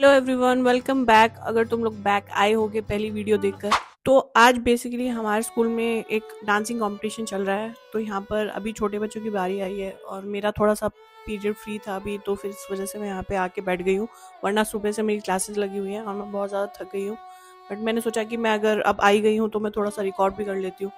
Hello everyone, welcome back. अगर तुम लोग बैक आए होगे पहली वीडियो देखकर, तो आज बेसिकली हमारे स्कूल में एक डांसिंग कंपटीशन चल रहा है। तो यहाँ पर अभी छोटे बच्चों की बारी आई है और मेरा थोड़ा सा पीरियड फ्री था अभी, तो फिर इस वजह से मैं यहाँ पे आके बैठ गई हूँ। वरना सुबह से मेरी क्लासेस लगी हुई हैं और मैं बहुत ज़्यादा थक गई हूँ। बट मैंने सोचा कि मैं अगर अब आई गई हूँ तो मैं थोड़ा सा रिकॉर्ड भी कर लेती हूँ।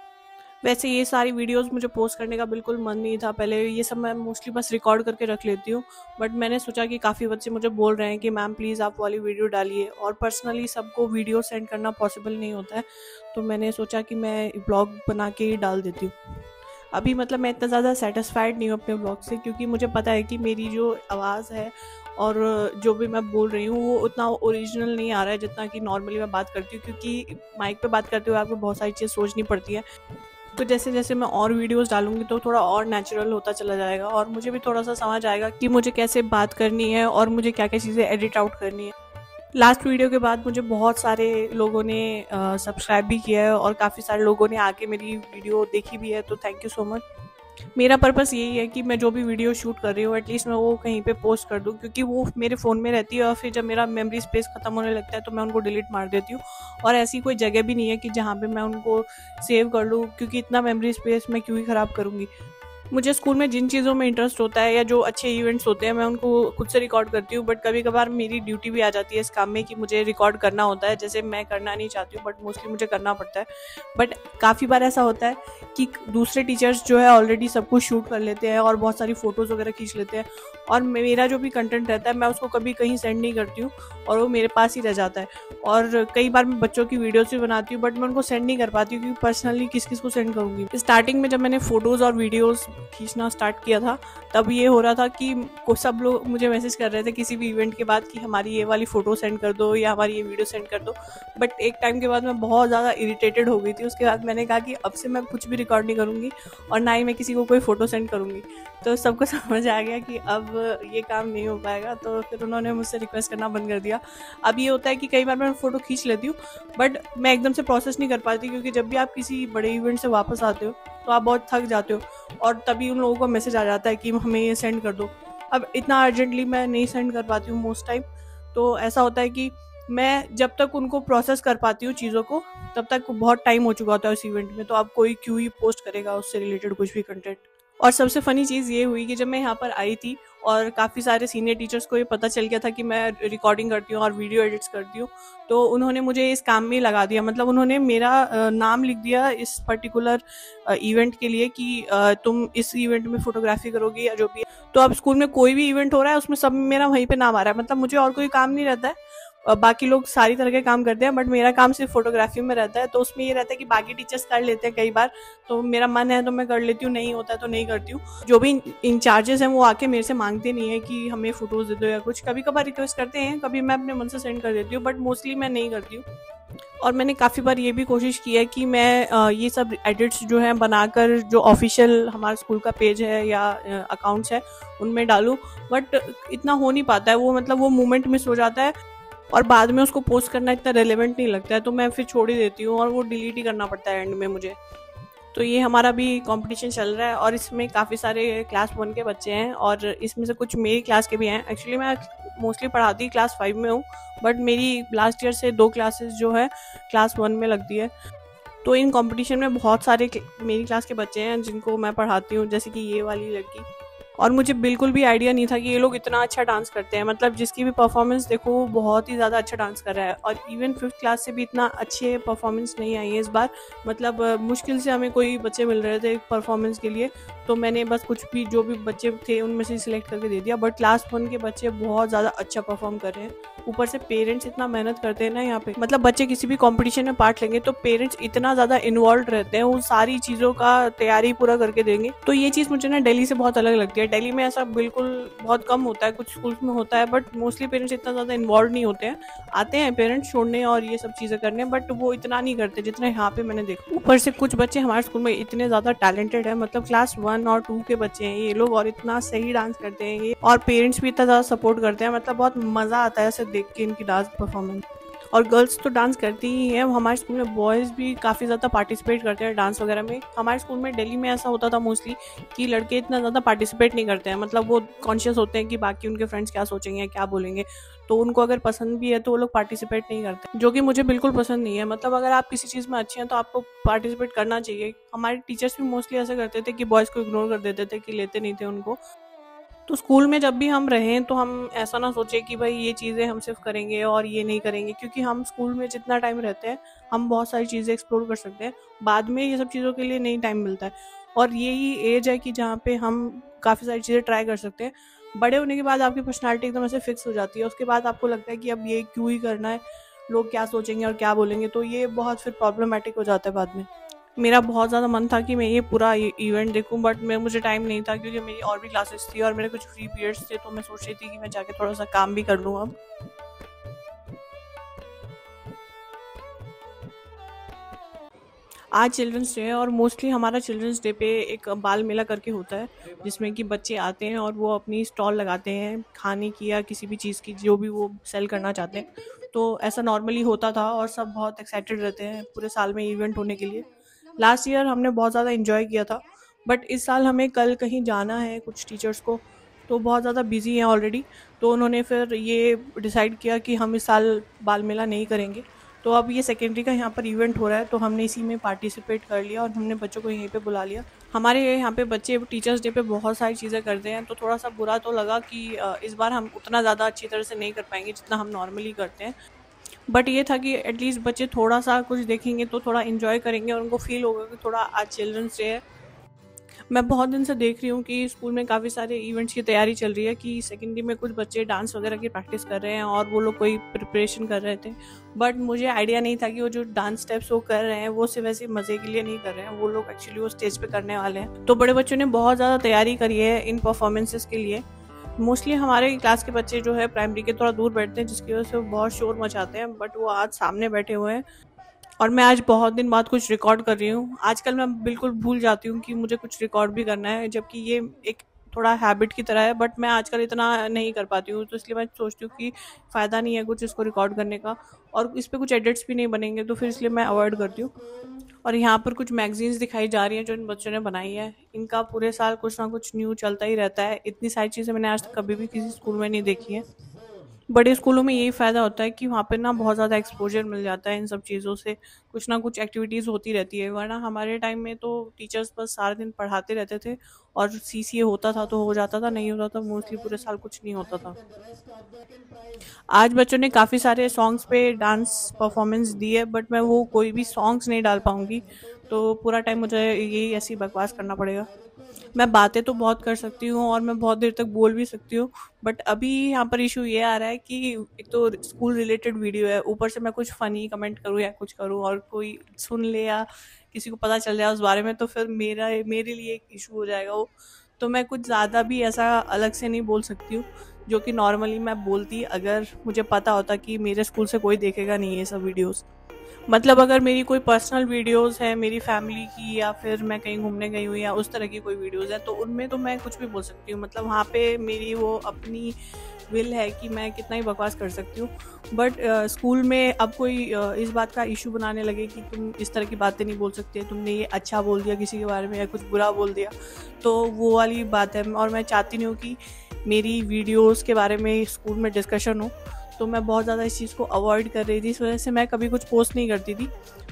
वैसे ये सारी वीडियोस मुझे पोस्ट करने का बिल्कुल मन नहीं था। पहले ये सब मैं मोस्टली बस रिकॉर्ड करके रख लेती हूँ, बट मैंने सोचा कि काफ़ी बच्चे मुझे बोल रहे हैं कि मैम प्लीज़ आप वाली वीडियो डालिए, और पर्सनली सबको वीडियो सेंड करना पॉसिबल नहीं होता है। तो मैंने सोचा कि मैं ब्लॉग बना के ही डाल देती हूँ। अभी मतलब मैं इतना ज़्यादा सेटिस्फाइड नहीं हूँ अपने ब्लॉग से, क्योंकि मुझे पता है कि मेरी जो आवाज़ है और जो भी मैं बोल रही हूँ वो उतना ओरिजिनल नहीं आ रहा है जितना कि नॉर्मली मैं बात करती हूँ, क्योंकि माइक पे बात करते हुए आपको बहुत सारी चीज़ सोचनी पड़ती है। तो जैसे जैसे मैं और वीडियोस डालूंगी तो थोड़ा और नेचुरल होता चला जाएगा और मुझे भी थोड़ा सा समझ आएगा कि मुझे कैसे बात करनी है और मुझे क्या क्या चीज़ें एडिट आउट करनी है। लास्ट वीडियो के बाद मुझे बहुत सारे लोगों ने सब्सक्राइब भी किया है और काफ़ी सारे लोगों ने आके मेरी वीडियो देखी भी है, तो थैंक यू सो मच। मेरा पर्पस यही है कि मैं जो भी वीडियो शूट कर रही हूँ एटलीस्ट मैं वो कहीं पे पोस्ट कर दूँ, क्योंकि वो मेरे फ़ोन में रहती है और फिर जब मेरा मेमोरी स्पेस ख़त्म होने लगता है तो मैं उनको डिलीट मार देती हूँ। और ऐसी कोई जगह भी नहीं है कि जहाँ पे मैं उनको सेव कर लूँ, क्योंकि इतना मेमोरी स्पेस मैं क्यों ही ख़राब करूँगी। मुझे स्कूल में जिन चीज़ों में इंटरेस्ट होता है या जो अच्छे इवेंट्स होते हैं मैं उनको खुद से रिकॉर्ड करती हूँ, बट कभी कभार मेरी ड्यूटी भी आ जाती है इस काम में कि मुझे रिकॉर्ड करना होता है। जैसे मैं करना नहीं चाहती हूँ बट मोस्टली मुझे करना पड़ता है। बट काफ़ी बार ऐसा होता है कि दूसरे टीचर्स जो है ऑलरेडी सब कुछ शूट कर लेते हैं और बहुत सारी फ़ोटोज़ वगैरह खींच लेते हैं, और मेरा जो भी कंटेंट रहता है मैं उसको कभी कहीं सेंड नहीं करती हूँ और वो मेरे पास ही रह जाता है। और कई बार मैं बच्चों की वीडियोस भी बनाती हूँ बट मैं उनको सेंड नहीं कर पाती हूँ, क्योंकि पर्सनली किस किस को सेंड करूँगी। स्टार्टिंग में जब मैंने फ़ोटोज़ और वीडियोज़ खींचना स्टार्ट किया था तब ये हो रहा था कि सब लोग मुझे मैसेज कर रहे थे किसी भी इवेंट के बाद कि हमारी ये वाली फ़ोटो सेंड कर दो या हमारी ये वीडियो सेंड कर दो। बट एक टाइम के बाद मैं बहुत ज़्यादा इरिटेटेड हो गई थी। उसके बाद मैंने कहा कि अब से मैं कुछ भी रिकॉर्ड नहीं करूँगी और ना ही मैं किसी को कोई फ़ोटो सेंड करूँगी। तो सबको समझ आ गया कि अब ये काम नहीं हो पाएगा, तो फिर उन्होंने मुझसे रिक्वेस्ट करना बंद कर दिया। अब ये होता है कि कई बार मैं फ़ोटो खींच लेती हूँ बट मैं एकदम से प्रोसेस नहीं कर पाती, क्योंकि जब भी आप किसी बड़े इवेंट से वापस आते हो तो आप बहुत थक जाते हो और तभी उन लोगों को मैसेज आ जाता है कि हमें ये सेंड कर दो। अब इतना अर्जेंटली मैं नहीं सेंड कर पाती हूँ मोस्ट टाइम। तो ऐसा होता है कि मैं जब तक उनको प्रोसेस कर पाती हूँ चीज़ों को तब तक बहुत टाइम हो चुका होता है उस इवेंट में, तो अब कोई क्यों ही पोस्ट करेगा उससे रिलेटेड कुछ भी कंटेंट। और सबसे फ़नी चीज़ ये हुई कि जब मैं यहाँ पर आई थी और काफ़ी सारे सीनियर टीचर्स को ये पता चल गया था कि मैं रिकॉर्डिंग करती हूँ और वीडियो एडिट्स करती हूँ, तो उन्होंने मुझे इस काम में लगा दिया। मतलब उन्होंने मेरा नाम लिख दिया इस पर्टिकुलर इवेंट के लिए कि तुम इस इवेंट में फोटोग्राफी करोगी या जो भी है। तो अब स्कूल में कोई भी इवेंट हो रहा है उसमें सब मेरा वहीं पे नाम आ रहा है। मतलब मुझे और कोई काम नहीं रहता है, बाकी लोग सारी तरह के काम करते हैं बट मेरा काम सिर्फ फोटोग्राफी में रहता है। तो उसमें ये रहता है कि बाकी टीचर्स कर लेते हैं कई बार, तो मेरा मन है तो मैं कर लेती हूँ, नहीं होता है तो नहीं करती हूँ। जो भी इंचार्जेस हैं वो आके मेरे से मांगते नहीं है कि हमें फोटोज दे दो या कुछ, कभी कभार रिक्वेस्ट करते हैं, कभी मैं अपने मन से सेंड कर देती हूँ, बट मोस्टली मैं नहीं करती हूँ। और मैंने काफ़ी बार ये भी कोशिश की है कि मैं ये सब एडिट्स जो हैं बनाकर जो ऑफिशियल हमारे स्कूल का पेज है या अकाउंट्स है उनमें डालूं, बट इतना हो नहीं पाता है। वो मतलब वो मोमेंट मिस हो जाता है और बाद में उसको पोस्ट करना इतना रेलेवेंट नहीं लगता है, तो मैं फिर छोड़ ही देती हूँ और वो डिलीट ही करना पड़ता है एंड में मुझे। तो ये हमारा भी कंपटीशन चल रहा है और इसमें काफ़ी सारे क्लास 1 के बच्चे हैं और इसमें से कुछ मेरी क्लास के भी हैं। एक्चुअली मैं मोस्टली पढ़ाती क्लास 5 में हूँ, बट मेरी लास्ट ईयर से 2 क्लासेस जो है क्लास 1 में लगती है। तो इन कंपटीशन में बहुत सारे मेरी क्लास के बच्चे हैं जिनको मैं पढ़ाती हूँ, जैसे कि ये वाली लड़की। और मुझे बिल्कुल भी आइडिया नहीं था कि ये लोग इतना अच्छा डांस करते हैं। मतलब जिसकी भी परफॉर्मेंस देखो वो बहुत ही ज़्यादा अच्छा डांस कर रहा है, और इवन 5th क्लास से भी इतना अच्छे परफॉर्मेंस नहीं आई है इस बार। मतलब मुश्किल से हमें कोई बच्चे मिल रहे थे परफॉर्मेंस के लिए, तो मैंने बस कुछ भी जो भी बच्चे थे उनमें से सिलेक्ट करके दे दिया। बट क्लास 1 के बच्चे बहुत ज़्यादा अच्छा परफॉर्म कर रहे हैं। ऊपर से पेरेंट्स इतना मेहनत करते हैं ना यहाँ पे। मतलब बच्चे किसी भी कंपटीशन में पार्ट लेंगे तो पेरेंट्स इतना ज़्यादा इन्वॉल्व रहते हैं, वो सारी चीज़ों का तैयारी पूरा करके देंगे। तो ये चीज़ मुझे ना दिल्ली से बहुत अलग लगती है। दिल्ली में ऐसा बिल्कुल बहुत कम होता है, कुछ स्कूल्स में होता है बट मोस्टली पेरेंट्स इतना ज़्यादा इन्वॉल्व नहीं होते हैं। आते हैं पेरेंट्स छोड़ने और ये सब चीज़ें करने, बट वो इतना नहीं करते जितना यहाँ पे मैंने देखा। ऊपर से कुछ बच्चे हमारे स्कूल में इतने ज़्यादा टैलेंटेड है, मतलब क्लास 1 और 2 के बच्चे हैं ये लोग और इतना सही डांस करते हैं ये, और पेरेंट्स भी इतना ज़्यादा सपोर्ट करते हैं। मतलब बहुत मज़ा आता है ऐसे देख के इनकी डांस परफॉर्मेंस। और गर्ल्स तो डांस करती ही हैं। हमारे स्कूल में बॉयज़ भी काफ़ी ज़्यादा पार्टिसिपेट करते हैं डांस वगैरह में। हमारे स्कूल में दिल्ली में ऐसा होता था मोस्टली कि लड़के इतना ज़्यादा पार्टिसिपेट नहीं करते हैं, मतलब वो कॉन्शियस होते हैं कि बाकी उनके फ्रेंड्स क्या सोचेंगे, क्या बोलेंगे, तो उनको अगर पसंद भी है तो वो लोग पार्टिसिपेट नहीं करते, जो कि मुझे बिल्कुल पसंद नहीं है। मतलब अगर आप किसी चीज़ में अच्छे हैं तो आपको पार्टिसिपेट करना चाहिए। हमारे टीचर्स भी मोस्टली ऐसा करते थे कि बॉयज़ को इग्नोर कर देते थे, कि लेते नहीं थे उनको। तो स्कूल में जब भी हम रहें तो हम ऐसा ना सोचें कि भाई ये चीज़ें हम सिर्फ करेंगे और ये नहीं करेंगे, क्योंकि हम स्कूल में जितना टाइम रहते हैं हम बहुत सारी चीज़ें एक्सप्लोर कर सकते हैं। बाद में ये सब चीज़ों के लिए नहीं टाइम मिलता है, और यही एज है कि जहाँ पे हम काफ़ी सारी चीज़ें ट्राई कर सकते हैं। बड़े होने के बाद आपकी पर्सनालिटी एकदम ऐसे फिक्स हो जाती है, उसके बाद आपको लगता है कि अब ये क्यों ही करना है, लोग क्या सोचेंगे और क्या बोलेंगे, तो ये बहुत फिर प्रॉब्लमेटिक हो जाता है बाद में। मेरा बहुत ज़्यादा मन था कि मैं ये पूरा इवेंट देखूं, बट मुझे टाइम नहीं था क्योंकि मेरी और भी क्लासेस थी और मेरे कुछ फ्री पीरियड्स थे, तो मैं सोच रही थी कि मैं जाके थोड़ा सा काम भी कर लूँ अब। आज चिल्ड्रंस डे है और मोस्टली हमारा चिल्ड्रंस डे पे एक बाल मेला करके होता है, जिसमें कि बच्चे आते हैं और वो अपनी स्टॉल लगाते हैं खाने की या किसी भी चीज़ की जो भी वो सेल करना चाहते हैं। तो ऐसा नॉर्मली होता था और सब बहुत एक्साइटेड रहते हैं पूरे साल में इवेंट होने के लिए। लास्ट ईयर हमने बहुत ज़्यादा इन्जॉय किया था, बट इस साल हमें कल कहीं जाना है कुछ टीचर्स को, तो बहुत ज़्यादा बिजी हैं ऑलरेडी। तो उन्होंने फिर ये डिसाइड किया कि हम इस साल बाल मेला नहीं करेंगे। तो अब ये सेकेंडरी का यहाँ पर इवेंट हो रहा है, तो हमने इसी में पार्टिसिपेट कर लिया और हमने बच्चों को यहीं पे बुला लिया। हमारे यहाँ पे बच्चे टीचर्स डे पे बहुत सारी चीज़ें करते हैं, तो थोड़ा सा बुरा तो लगा कि इस बार हम उतना ज़्यादा अच्छी तरह से नहीं कर पाएंगे जितना हम नॉर्मली करते हैं। बट ये था कि एटलीस्ट बच्चे थोड़ा सा कुछ देखेंगे तो थोड़ा इन्जॉय करेंगे और उनको फील होगा कि थोड़ा आज चिल्ड्रंस डे है। मैं बहुत दिन से देख रही हूँ कि स्कूल में काफ़ी सारे इवेंट्स की तैयारी चल रही है, कि सेकेंडरी में कुछ बच्चे डांस वगैरह की प्रैक्टिस कर रहे हैं और वो लोग कोई प्रिपरेशन कर रहे थे। बट मुझे आइडिया नहीं था कि वो जो डांस स्टेप्स वो कर रहे हैं वो सिर्फ ऐसे मज़े के लिए नहीं कर रहे हैं, वो लोग एक्चुअली वो स्टेज पे करने वाले हैं। तो बड़े बच्चों ने बहुत ज़्यादा तैयारी करी है इन परफॉर्मेंसेस के लिए। मोस्टली हमारे क्लास के बच्चे जो है प्राइमरी के थोड़ा दूर बैठते हैं, जिसकी वजह से वो बहुत शोर मचाते हैं, बट वो आज सामने बैठे हुए हैं। और मैं आज बहुत दिन बाद कुछ रिकॉर्ड कर रही हूँ। आजकल मैं बिल्कुल भूल जाती हूँ कि मुझे कुछ रिकॉर्ड भी करना है, जबकि ये एक थोड़ा हैबिट की तरह है, बट मैं आजकल इतना नहीं कर पाती हूँ, तो इसलिए मैं सोचती हूँ कि फ़ायदा नहीं है कुछ इसको रिकॉर्ड करने का, और इस पर कुछ एडिट्स भी नहीं बनेंगे, तो फिर इसलिए मैं अवॉइड करती हूँ। और यहाँ पर कुछ मैगजीन्स दिखाई जा रही हैं जो इन बच्चों ने बनाई है। इनका पूरे साल कुछ ना कुछ न्यू चलता ही रहता है। इतनी सारी चीज़ें मैंने आज तक कभी भी किसी स्कूल में नहीं देखी है। बड़े स्कूलों में यही फ़ायदा होता है कि वहाँ पे ना बहुत ज़्यादा एक्सपोजर मिल जाता है इन सब चीज़ों से, कुछ ना कुछ एक्टिविटीज़ होती रहती है। वरना हमारे टाइम में तो टीचर्स बस सारा दिन पढ़ाते रहते थे, और सीसीए होता था तो हो जाता था, नहीं होता था मोस्टली पूरे साल कुछ नहीं होता था। आज बच्चों ने काफ़ी सारे सॉन्ग्स पे डांस परफॉर्मेंस दी है, बट मैं वो कोई भी सॉन्ग्स नहीं डाल पाऊँगी, तो पूरा टाइम मुझे यही ऐसी बकवास करना पड़ेगा। मैं बातें तो बहुत कर सकती हूँ और मैं बहुत देर तक बोल भी सकती हूँ, बट अभी यहाँ पर इशू ये आ रहा है कि एक तो स्कूल रिलेटेड वीडियो है, ऊपर से मैं कुछ फ़नी कमेंट करूँ या कुछ करूँ और कोई सुन ले या किसी को पता चल जाए उस बारे में, तो फिर मेरे लिए एक इशू हो जाएगा वो। तो मैं कुछ ज़्यादा भी ऐसा अलग से नहीं बोल सकती हूँ, जो कि नॉर्मली मैं बोलती अगर मुझे पता होता कि मेरे स्कूल से कोई देखेगा नहीं ये सब वीडियोस। मतलब अगर मेरी कोई पर्सनल वीडियोस है मेरी फैमिली की, या फिर मैं कहीं घूमने गई हूँ या उस तरह की कोई वीडियोस है, तो उनमें तो मैं कुछ भी बोल सकती हूँ। मतलब वहाँ पे मेरी वो अपनी विल है कि मैं कितना ही बकवास कर सकती हूँ। बट स्कूल में अब कोई इस बात का इशू बनाने लगे कि तुम इस तरह की बातें नहीं बोल सकते, तुमने ये अच्छा बोल दिया किसी के बारे में या कुछ बुरा बोल दिया, तो वो वाली बात है। और मैं चाहती नहीं हूँ कि मेरी वीडियोस के बारे में स्कूल में डिस्कशन हो, तो मैं बहुत ज़्यादा इस चीज़ को अवॉइड कर रही थी। इस वजह से मैं कभी कुछ पोस्ट नहीं करती थी।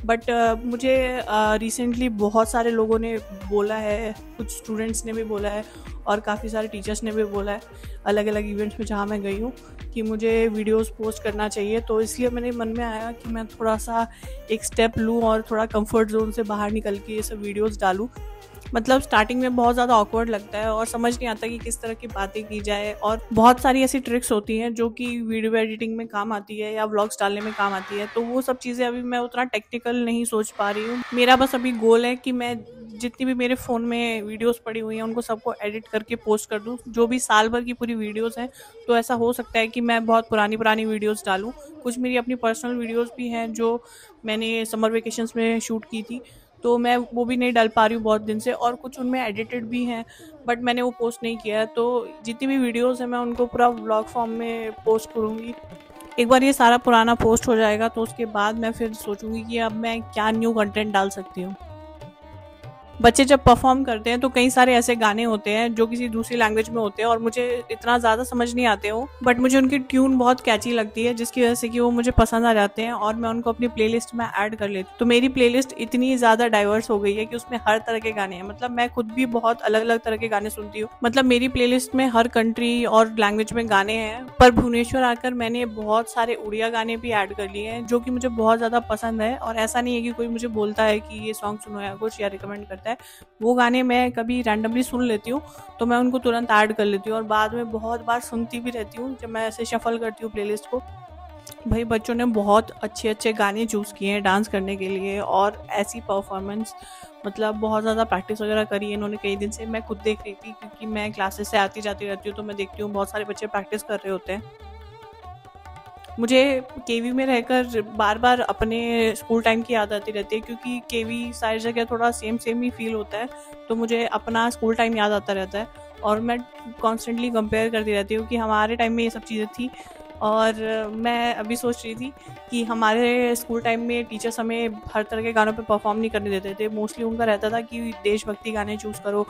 बट मुझे रिसेंटली बहुत सारे लोगों ने बोला है, कुछ स्टूडेंट्स ने भी बोला है और काफ़ी सारे टीचर्स ने भी बोला है अलग अलग इवेंट्स में जहाँ मैं गई हूँ, कि मुझे वीडियोस पोस्ट करना चाहिए। तो इसलिए मेरे मन में आया कि मैं थोड़ा सा एक स्टेप लूँ और थोड़ा कंफर्ट जोन से बाहर निकल के ये सब वीडियोस डालूँ। मतलब स्टार्टिंग में बहुत ज़्यादा ऑकवर्ड लगता है और समझ नहीं आता कि किस तरह की बातें की जाए, और बहुत सारी ऐसी ट्रिक्स होती हैं जो कि वीडियो एडिटिंग में काम आती है या व्लॉग्स डालने में काम आती है। तो वो सब चीज़ें अभी मैं उतना टेक्निकल नहीं सोच पा रही हूँ। मेरा बस अभी गोल है कि मैं जितनी भी मेरे फ़ोन में वीडियोस पड़ी हुई हैं उनको सबको एडिट करके पोस्ट कर दूँ, जो भी साल भर की पूरी वीडियोस हैं। तो ऐसा हो सकता है कि मैं बहुत पुरानी पुरानी वीडियोस डालूँ। कुछ मेरी अपनी पर्सनल वीडियोस भी हैं जो मैंने समर वेकेशंस में शूट की थी, तो मैं वो भी नहीं डाल पा रही हूँ बहुत दिन से, और कुछ उनमें एडिटेड भी हैं बट मैंने वो पोस्ट नहीं किया है। तो जितनी भी वीडियोस हैं मैं उनको पूरा व्लॉग फॉर्म में पोस्ट करूँगी। एक बार ये सारा पुराना पोस्ट हो जाएगा तो उसके बाद मैं फिर सोचूंगी कि अब मैं क्या न्यू कंटेंट डाल सकती हूँ। बच्चे जब परफॉर्म करते हैं तो कई सारे ऐसे गाने होते हैं जो किसी दूसरी लैंग्वेज में होते हैं और मुझे इतना ज़्यादा समझ नहीं आते हो, बट मुझे उनकी ट्यून बहुत कैची लगती है जिसकी वजह से कि वो मुझे पसंद आ जाते हैं और मैं उनको अपनी प्लेलिस्ट में ऐड कर लेती हूँ। तो मेरी प्लेलिस्ट इतनी ज़्यादा डाइवर्स हो गई है कि उसमें हर तरह के गाने हैं। मतलब मैं खुद भी बहुत अलग अलग तरह के गाने सुनती हूँ। मतलब मेरी प्लेलिस्ट में हर कंट्री और लैंग्वेज में गाने हैं। पर भुवनेश्वर आकर मैंने बहुत सारे उड़िया गाने भी ऐड कर लिए हैं जो कि मुझे बहुत ज़्यादा पसंद है। और ऐसा नहीं है कि कोई मुझे बोलता है कि ये सॉन्ग सुनो या कुछ, या रिकमेंड करता है। वो गाने मैं कभी रैंडमली सुन लेती हूँ तो मैं उनको तुरंत ऐड कर लेती हूँ और बाद में बहुत बार सुनती भी रहती हूँ जब मैं ऐसे शफल करती हूँ प्लेलिस्ट को। भाई बच्चों ने बहुत अच्छे अच्छे गाने चूज़ किए हैं डांस करने के लिए और ऐसी परफॉर्मेंस, मतलब बहुत ज़्यादा प्रैक्टिस वगैरह करी है इन्होंने कई दिन से। मैं खुद देख रही थी क्योंकि मैं क्लासेस से आती जाती रहती हूँ तो मैं देखती हूँ बहुत सारे बच्चे प्रैक्टिस कर रहे होते हैं। मुझे केवी में रहकर बार बार अपने स्कूल टाइम की याद आती रहती है क्योंकि केवी सारी जगह थोड़ा सेम सेम ही फील होता है। तो मुझे अपना स्कूल टाइम याद आता रहता है और मैं कॉन्स्टेंटली कंपेयर करती रहती हूँ कि हमारे टाइम में ये सब चीज़ें थी। और मैं अभी सोच रही थी कि हमारे स्कूल टाइम में टीचर्स हमें हर तरह के गानों पे परफॉर्म नहीं करने देते थे। मोस्टली उनका रहता था कि देशभक्ति गाने चूज़ करो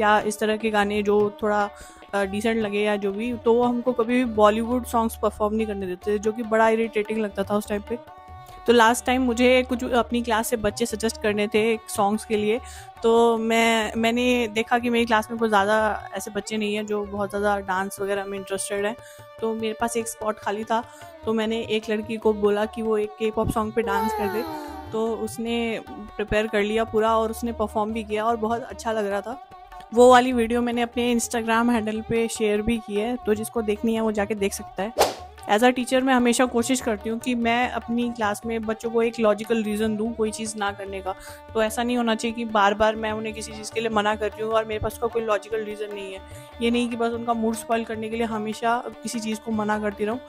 या इस तरह के गाने जो थोड़ा डिसेंट लगे या जो भी। तो वो हमको कभी भी बॉलीवुड सॉन्ग्स परफॉर्म नहीं करने देते थे जो कि बड़ा इरिटेटिंग लगता था उस टाइम पे। तो लास्ट टाइम मुझे कुछ अपनी क्लास से बच्चे सजेस्ट करने थे सॉन्ग्स के लिए। तो मैंने देखा कि मेरी क्लास में कुछ ज़्यादा ऐसे बच्चे नहीं हैं जो बहुत ज़्यादा डांस वगैरह में इंटरेस्टेड हैं। तो मेरे पास एक स्पॉट खाली था तो मैंने एक लड़की को बोला कि वो एक के पॉप सॉन्ग पे डांस कर दे। तो उसने प्रिपेयर कर लिया पूरा और उसने परफॉर्म भी किया और बहुत अच्छा लग रहा था। वो वाली वीडियो मैंने अपने इंस्टाग्राम हैंडल पे शेयर भी की है, तो जिसको देखनी है वो जाके देख सकता है। एज अ टीचर मैं हमेशा कोशिश करती हूँ कि मैं अपनी क्लास में बच्चों को एक लॉजिकल रीज़न दूँ कोई चीज़ ना करने का। तो ऐसा नहीं होना चाहिए कि बार बार मैं उन्हें किसी चीज़ के लिए मना कर रही हूँ और मेरे पास उसका कोई लॉजिकल रीज़न नहीं है। ये नहीं कि बस उनका मूड स्पॉइल करने के लिए हमेशा किसी चीज़ को मना करती रहूँ।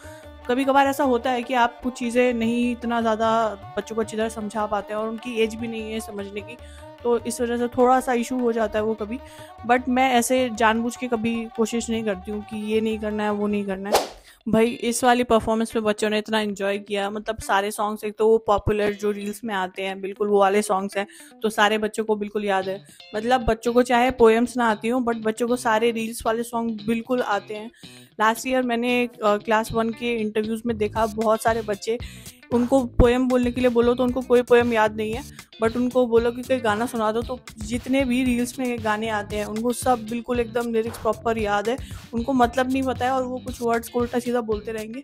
कभी कभार ऐसा होता है कि आप कुछ चीज़ें नहीं इतना ज़्यादा बच्चों को अच्छी तरह समझा पाते हैं और उनकी एज भी नहीं है समझने की, तो इस वजह से थोड़ा सा इशू हो जाता है वो कभी। बट मैं ऐसे जानबूझ के कभी कोशिश नहीं करती हूँ कि ये नहीं करना है वो नहीं करना है। भाई इस वाली परफॉर्मेंस में बच्चों ने इतना एंजॉय किया। मतलब सारे सॉन्ग्स, एक तो वो पॉपुलर जो रील्स में आते हैं बिल्कुल वो वाले सॉन्ग्स हैं तो सारे बच्चों को बिल्कुल याद है। मतलब बच्चों को चाहे पोएम्स ना आती हो बट बच्चों को सारे रील्स वाले सॉन्ग बिल्कुल आते हैं। लास्ट ईयर मैंने क्लास 1 के इंटरव्यूज़ में देखा बहुत सारे बच्चे, उनको पोएम बोलने के लिए बोलो तो उनको कोई पोएम याद नहीं है, बट उनको बोलो कि कोई गाना सुना दो तो जितने भी रील्स में गाने आते हैं उनको सब बिल्कुल एकदम लिरिक्स प्रॉपर याद है। उनको मतलब नहीं पता है और वो कुछ वर्ड्स को उल्टा सीधा बोलते रहेंगे,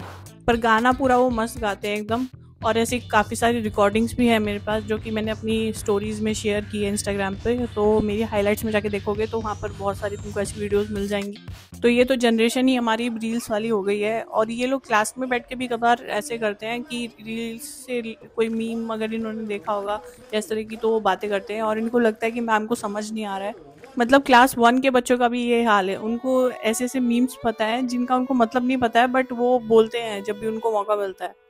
पर गाना पूरा वो मस्त गाते हैं एकदम। और ऐसी काफ़ी सारी रिकॉर्डिंग्स भी हैं मेरे पास जो कि मैंने अपनी स्टोरीज़ में शेयर की है इंस्टाग्राम पे। तो मेरी हाइलाइट्स में जाके देखोगे तो वहाँ पर बहुत सारी तुमको ऐसी वीडियोस मिल जाएंगी। तो ये तो जनरेशन ही हमारी रील्स वाली हो गई है। और ये लोग क्लास में बैठ के भी कभार ऐसे करते हैं कि रील्स से कोई मीम अगर इन्होंने देखा होगा इस तरह की तो वो बातें करते हैं और इनको लगता है कि मैम को समझ नहीं आ रहा है। मतलब क्लास 1 के बच्चों का भी ये हाल है, उनको ऐसे ऐसे मीम्स पता है जिनका उनको मतलब नहीं पता है बट वो बोलते हैं जब भी उनको मौका मिलता है।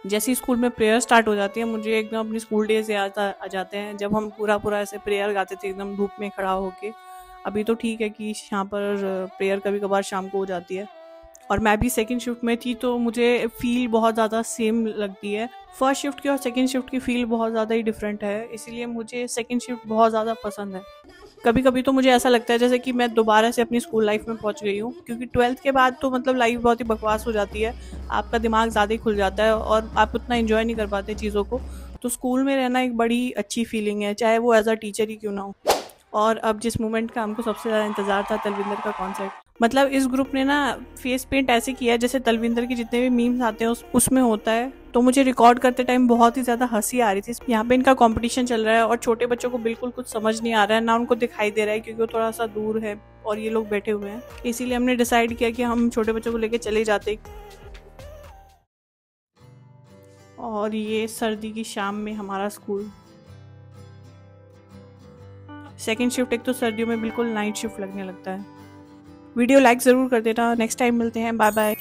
जैसे ही स्कूल में प्रेयर स्टार्ट हो जाती है मुझे एकदम अपनी स्कूल डेज याद आ जाते हैं जब हम पूरा पूरा ऐसे प्रेयर गाते थे एकदम धूप में खड़ा होके। अभी तो ठीक है कि यहाँ पर प्रेयर कभी कभार शाम को हो जाती है और मैं भी सेकंड शिफ्ट में थी तो मुझे फील बहुत ज़्यादा सेम लगती है। फर्स्ट शिफ्ट की और सेकंड शिफ्ट की फील बहुत ज़्यादा ही डिफरेंट है, इसीलिए मुझे सेकंड शिफ्ट बहुत ज़्यादा पसंद है। कभी कभी तो मुझे ऐसा लगता है जैसे कि मैं दोबारा से अपनी स्कूल लाइफ में पहुंच गई हूँ, क्योंकि 12th के बाद तो मतलब लाइफ बहुत ही बकवास हो जाती है। आपका दिमाग ज़्यादा ही खुल जाता है और आप उतना एंजॉय नहीं कर पाते चीज़ों को। तो स्कूल में रहना एक बड़ी अच्छी फीलिंग है, चाहे वो एज अ टीचर ही क्यों ना हो। और अब जिस मोमेंट का हमको सबसे ज़्यादा इंतज़ार था, तलविंदर का कॉन्सर्ट। मतलब इस ग्रुप ने ना फेस पेंट ऐसे किया है जैसे तलविंदर के जितने भी मीम्स आते हैं उसमें होता है। तो मुझे रिकॉर्ड करते टाइम बहुत ही ज़्यादा हंसी आ रही थी। यहाँ पे इनका कंपटीशन चल रहा है और छोटे बच्चों को बिल्कुल कुछ समझ नहीं आ रहा है, ना उनको दिखाई दे रहा है क्योंकि वो थोड़ा सा दूर है और ये लोग बैठे हुए हैं। इसीलिए हमने डिसाइड किया कि हम छोटे बच्चों को लेके चले जाते। और ये सर्दी की शाम में हमारा स्कूल। सेकेंड शिफ्ट एक तो सर्दियों में बिल्कुल नाइट शिफ्ट लगने लगता है। वीडियो लाइक ज़रूर कर देना। नेक्स्ट टाइम मिलते हैं, बाय बाय।